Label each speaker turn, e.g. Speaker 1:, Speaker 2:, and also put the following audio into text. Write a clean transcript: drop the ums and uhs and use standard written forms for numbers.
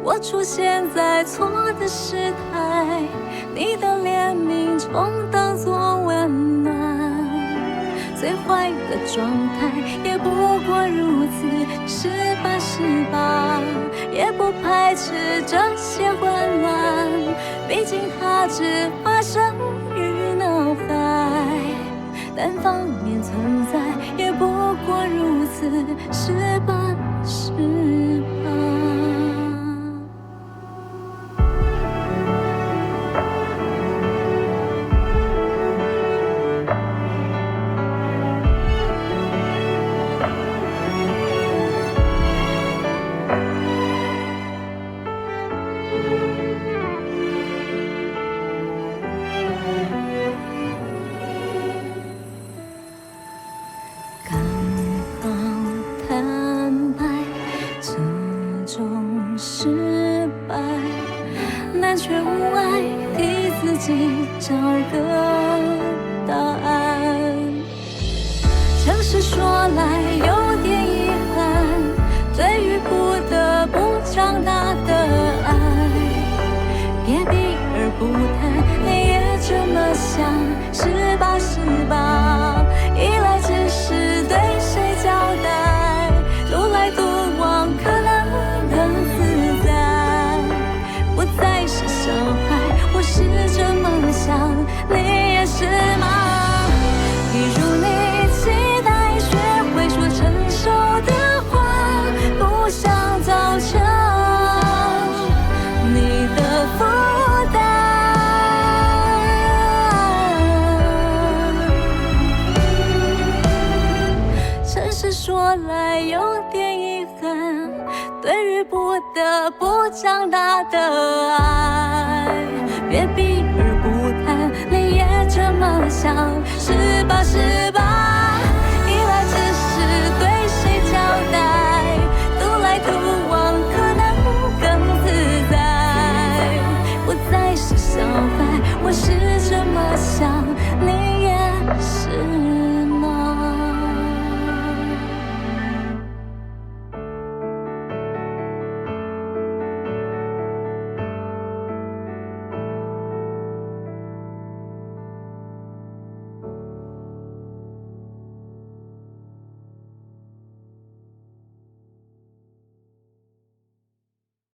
Speaker 1: 我出现在错的时态，你的怜悯充当作温暖。最坏的状态也不过如此，是吧，也不排斥这些混乱，毕竟它只发生于脑海，单方面存在也不过如此，是吧？失败，难却无碍，替自己找个答案。诚实说来有点遗憾，对于不得不长大的爱，别避而不谈，你也这么想，是吧？一来只是对谁交代，独来独往可能更自在，不再是小孩，我是这么想，你也是吗？一如你期待，学会说成熟的话，不想造成你的负担。诚实说来有点遗憾，对于不得不长大的爱，别避而不谈，你也这么想，是吧？